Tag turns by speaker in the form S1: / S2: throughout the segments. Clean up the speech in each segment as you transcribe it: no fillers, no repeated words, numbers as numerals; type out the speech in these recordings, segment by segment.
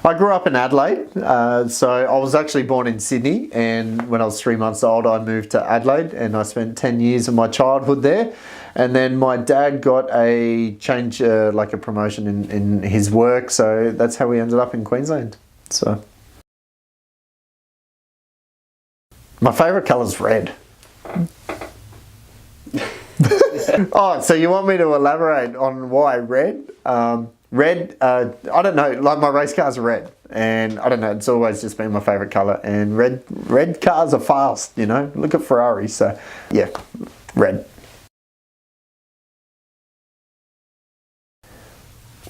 S1: I grew up in Adelaide, so I was actually born in Sydney, and when I was 3 months old I moved to Adelaide and I spent 10 years of my childhood there. And then my dad got a change, like a promotion in his work, so that's how we ended up in Queensland. So my favourite colour is red. Oh, so you want me to elaborate on why red? Red, I don't know, like my race cars are red, and I don't know, it's always just been my favourite colour, and red cars are fast, you know, look at Ferrari, so yeah, red.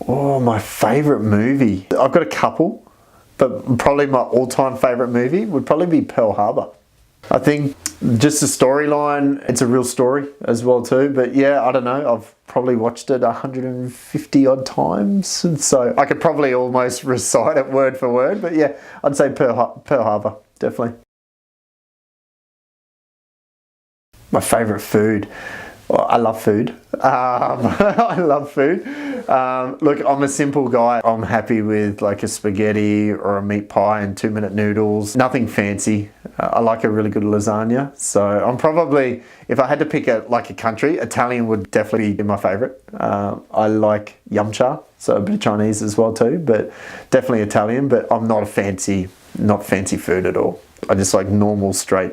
S1: Oh, my favourite movie. I've got a couple, but probably my all-time favourite movie would probably be Pearl Harbor. I think just the storyline, it's a real story as well too, but yeah, I don't know, I've probably watched it 150 odd times, and so I could probably almost recite it word for word, but yeah, I'd say Pearl Harbor, definitely. My favourite food. Well, I love food. I love food. Look, I'm a simple guy. I'm happy with like a spaghetti or a meat pie and 2-minute noodles. Nothing fancy. I like a really good lasagna. So I'm probably, if I had to pick a country, Italian would definitely be my favourite. I like yum cha, so a bit of Chinese as well too, but definitely Italian. But I'm not fancy food at all. I just like normal, straight,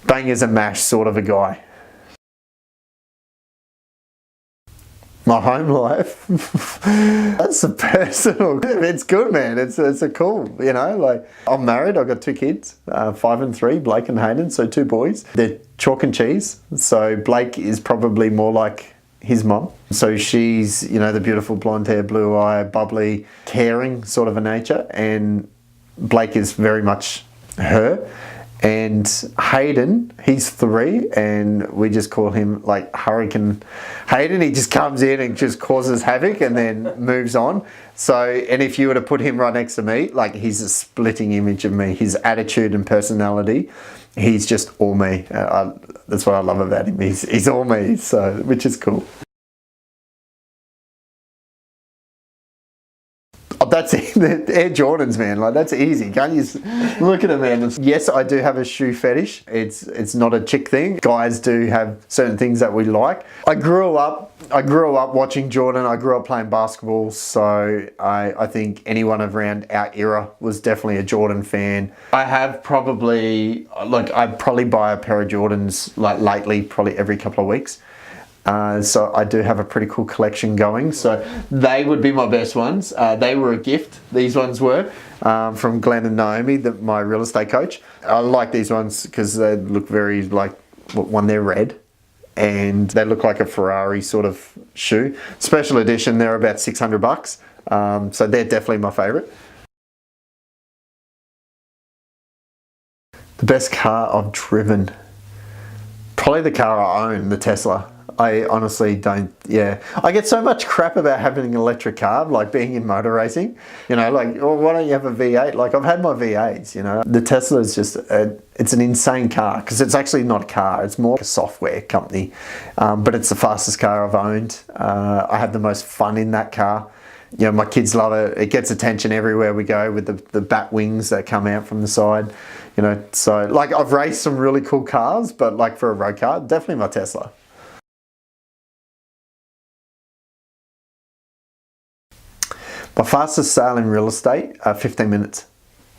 S1: bangers and mash sort of a guy. My home life, that's a personal, it's good, man, it's a cool, you know, like I'm married, I've got 2 kids, 5 and 3, Blake and Hayden, so 2 boys. They're chalk and cheese, so Blake is probably more like his mum. So she's, you know, the beautiful blonde hair, blue eye, bubbly, caring sort of a nature, and Blake is very much her. And Hayden, he's 3, and we just call him like Hurricane Hayden. He just comes in and just causes havoc and then moves on. So, and if you were to put him right next to me, like he's a splitting image of me. His attitude and personality, he's just all me. That's what I love about him. He's all me, so which is cool. That's Air Jordans, man. Like that's easy. Can't you look at them, man? Yes, I do have a shoe fetish. It's not a chick thing. Guys do have certain things that we like. I grew up watching Jordan. I grew up playing basketball, so I think anyone around our era was definitely a Jordan fan. I'd probably buy a pair of Jordans like lately, probably every couple of weeks. So I do have a pretty cool collection going. So they would be my best ones. They were a gift. These ones were from Glenn and Naomi, my real estate coach. I like these ones because they look very like, they're red and they look like a Ferrari sort of shoe. Special edition, they're about $600. So they're definitely my favorite. The best car I've driven, probably the car I own, the Tesla. I honestly don't, yeah. I get so much crap about having an electric car, like being in motor racing. You know, like, well, why don't you have a V8? Like, I've had my V8s, you know. The Tesla is just, it's an insane car because it's actually not a car. It's more like a software company. But it's the fastest car I've owned. I have the most fun in that car. You know, my kids love it. It gets attention everywhere we go with the bat wings that come out from the side. You know, so like I've raced some really cool cars, but like for a road car, definitely my Tesla. My fastest sale in real estate, 15 minutes.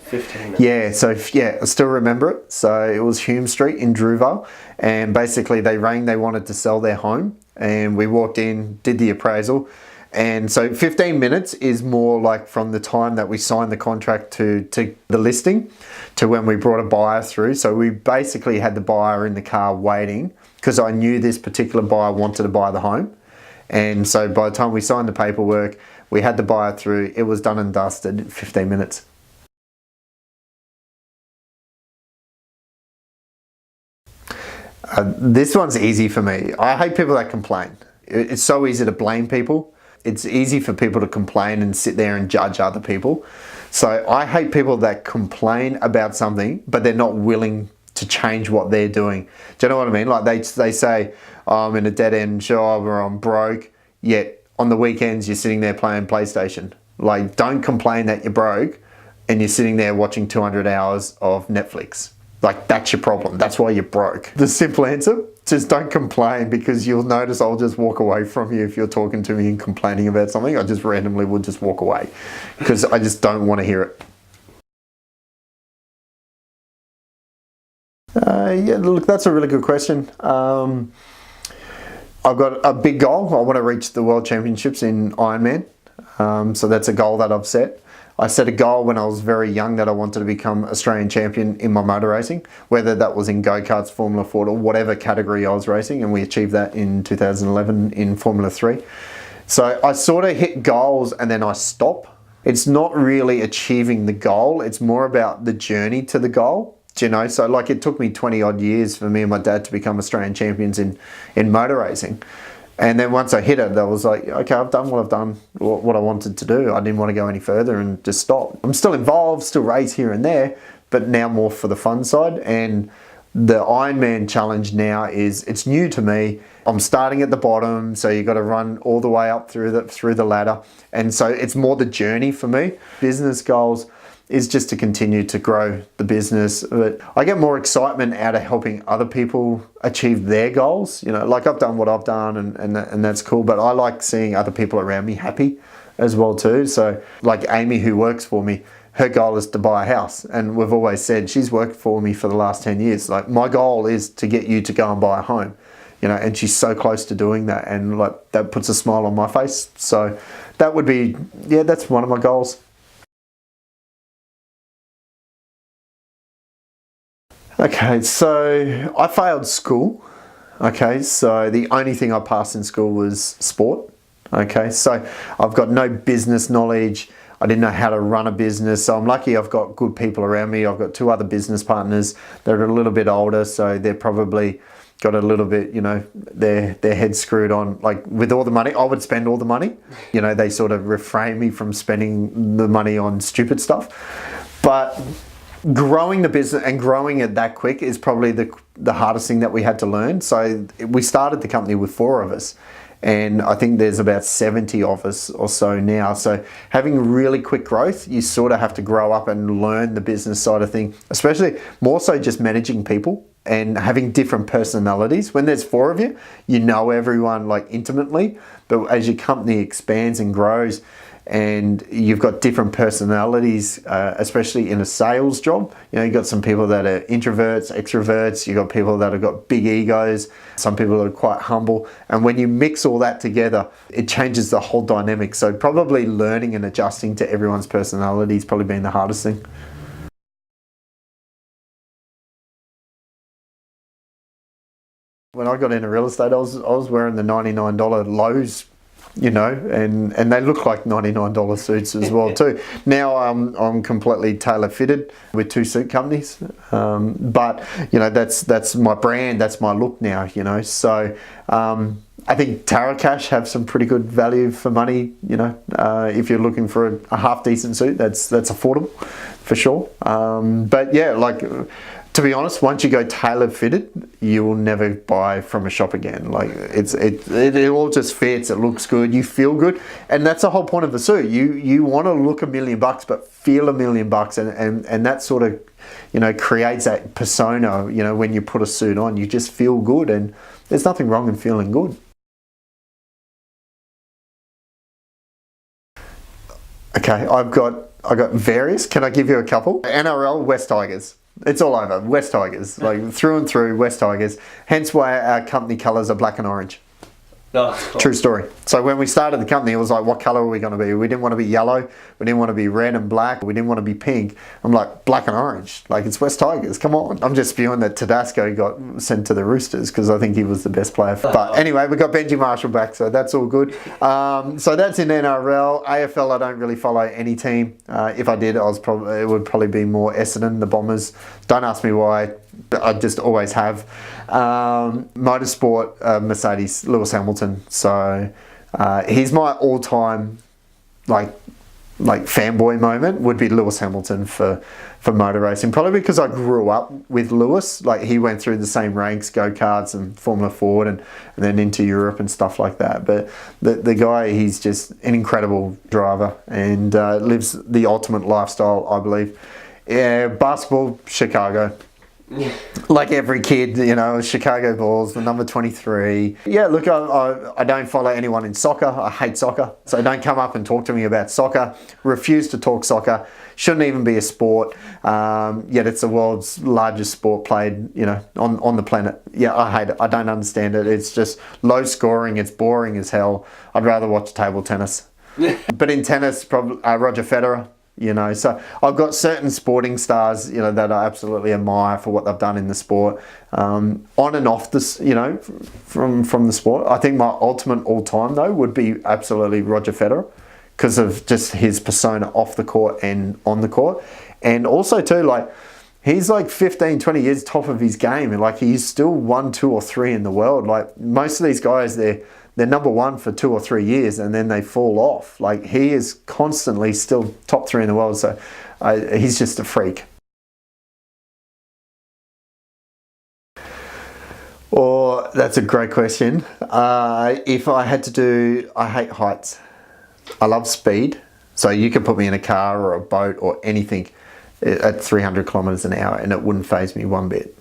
S2: 15 minutes?
S1: Yeah, so yeah, I still remember it. So it was Hume Street in Druvale, and basically they rang, they wanted to sell their home, and we walked in, did the appraisal, and so 15 minutes is more like from the time that we signed the contract to the listing to when we brought a buyer through. So we basically had the buyer in the car waiting because I knew this particular buyer wanted to buy the home. And so by the time we signed the paperwork, we had the buyer through, it was done and dusted in 15 minutes. This one's easy for me. I hate people that complain. It's so easy to blame people. It's easy for people to complain and sit there and judge other people. So I hate people that complain about something, but they're not willing to change what they're doing. Do you know what I mean? Like they say, oh, I'm in a dead-end job or I'm broke, yet on the weekends you're sitting there playing PlayStation. Like, don't complain that you're broke and you're sitting there watching 200 hours of Netflix. Like, that's your problem. That's why you're broke. The simple answer, just don't complain, because you'll notice I'll just walk away from you if you're talking to me and complaining about something. I just randomly will just walk away because I just don't want to hear it. Yeah, look, that's a really good question. I've got a big goal. I want to reach the World Championships in Ironman. So that's a goal that I've set. I set a goal when I was very young that I wanted to become Australian champion in my motor racing, whether that was in go-karts, Formula Ford, or whatever category I was racing, and we achieved that in 2011 in Formula 3. So I sort of hit goals and then I stop. It's not really achieving the goal, it's more about the journey to the goal. You know, so like it took me 20 odd years for me and my dad to become Australian champions in motor racing. And then once I hit it, I was like, okay, I've done what I've done, what I wanted to do. I didn't want to go any further and just stop. I'm still involved, still race here and there, but now more for the fun side. And the Ironman challenge now it's new to me. I'm starting at the bottom, so you got to run all the way up through the ladder. And so it's more the journey for me. Business goals is just to continue to grow the business. But I get more excitement out of helping other people achieve their goals. You know, like I've done what I've done and that's cool, but I like seeing other people around me happy as well too. So like Amy, who works for me, her goal is to buy a house. And we've always said she's worked for me for the last 10 years. Like, my goal is to get you to go and buy a home, you know, and she's so close to doing that. And like, that puts a smile on my face. So that would be, yeah, that's one of my goals. Okay, so I failed school. Okay, so the only thing I passed in school was sport. Okay, so I've got no business knowledge. I didn't know how to run a business. So I'm lucky I've got good people around me. I've got 2 other business partners that are a little bit older, so they're probably got a little bit, you know, their heads screwed on. Like, with all the money, I would spend all the money. You know, they sort of refrain me from spending the money on stupid stuff. But growing the business and growing it that quick is probably the hardest thing that we had to learn. So we started the company with 4 of us, and I think there's about 70 of us or so now. So having really quick growth, you sort of have to grow up and learn the business side of things, especially more so just managing people and having different personalities. When there's 4 of you, you know everyone like intimately, but as your company expands and grows, and you've got different personalities, especially in a sales job. You know, you've got some people that are introverts, extroverts, you've got people that have got big egos, some people that are quite humble. And when you mix all that together, it changes the whole dynamic. So probably learning and adjusting to everyone's personality has probably been the hardest thing. When I got into real estate, I was wearing the $99 Lowe's, you know, and they look like $99 suits as well too. Now I'm completely tailor fitted with 2 suit companies, but you know, that's my brand, that's my look now, you know. So I think Tara Cash have some pretty good value for money, you know. If you're looking for a half decent suit, that's affordable for sure. But yeah, like, to be honest, once you go tailor fitted, you will never buy from a shop again. Like, it all just fits, it looks good, you feel good, and that's the whole point of the suit. You want to look $1 million, but feel $1 million, and that sort of, you know, creates that persona. You know, when you put a suit on, you just feel good, and there's nothing wrong in feeling good. Okay, I got various. Can I give you a couple? NRL, West Tigers. It's all over. West Tigers. Like, through and through, West Tigers. Hence why our company colours are black and orange.
S2: No.
S1: True story. So when we started the company, it was like, what colour are we going to be? We didn't want to be yellow. We didn't want to be red and black. We didn't want to be pink. I'm like, black and orange. Like, it's West Tigers. Come on. I'm just spewing that Tedesco got sent to the Roosters because I think he was the best player. But anyway, we got Benji Marshall back, so that's all good. So that's in NRL. AFL, I don't really follow any team. If I did, it would probably be more Essendon, the Bombers. Don't ask me why. I just always have. Motorsport, Mercedes, Lewis Hamilton. So he's my all-time, like, like fanboy moment would be Lewis Hamilton for motor racing. Probably because I grew up with Lewis. Like he went through the same ranks, go-karts and Formula Ford and then into Europe and stuff like that. But the guy, he's just an incredible driver and lives the ultimate lifestyle, I believe. Yeah, basketball, Chicago. Like every kid, you know, Chicago Bulls, the number 23. Yeah, look, I don't follow anyone in soccer. I hate soccer. So don't come up and talk to me about soccer. Refuse to talk soccer. Shouldn't even be a sport. Yet it's the world's largest sport played, you know, on the planet. Yeah, I hate it. I don't understand it. It's just low scoring. It's boring as hell. I'd rather watch table tennis. But in tennis, probably Roger Federer. You know, so I've got certain sporting stars, you know, that I absolutely admire for what they've done in the sport, on and off this, you know, from the sport. I think my ultimate all time though would be absolutely Roger Federer, because of just his persona off the court and on the court, and also too, like, he's like 15, 20 years top of his game, and like he's still 1, 2 or 3 in the world. Like most of these guys, they're number 1 for 2 or 3 years and then they fall off. Like he is constantly still top 3 in the world. So he's just a freak. Or that's a great question. If I had to do, I hate heights. I love speed. So you could put me in a car or a boat or anything at 300 kilometers an hour and it wouldn't faze me one bit.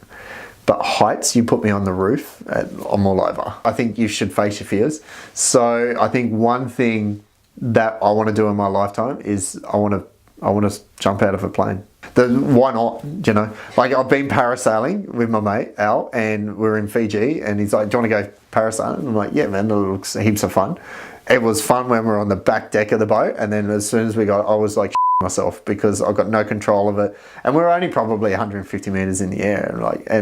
S1: But heights, you put me on the roof, I'm all over. I think you should face your fears. So I think one thing that I want to do in my lifetime is I want to jump out of a plane. Why not? You know, like I've been parasailing with my mate Al, and we're in Fiji, and he's like, "Do you want to go parasailing?" I'm like, "Yeah, man, it looks heaps of fun." It was fun when we were on the back deck of the boat, and then as soon as we got, I was like myself because I got no control of it, and we were only probably 150 meters in the air,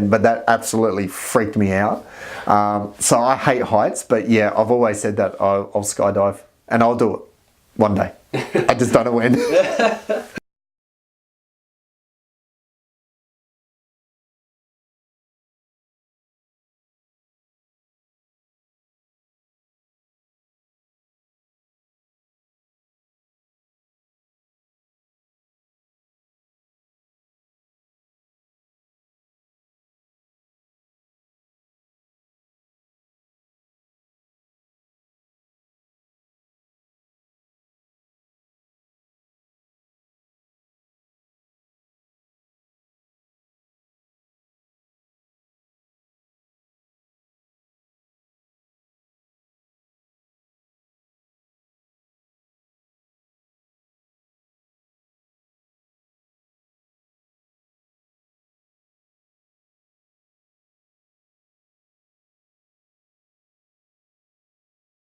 S1: but that absolutely freaked me out. So I hate heights, but yeah, I've always said that I'll skydive, and I'll do it one day. I just don't know when.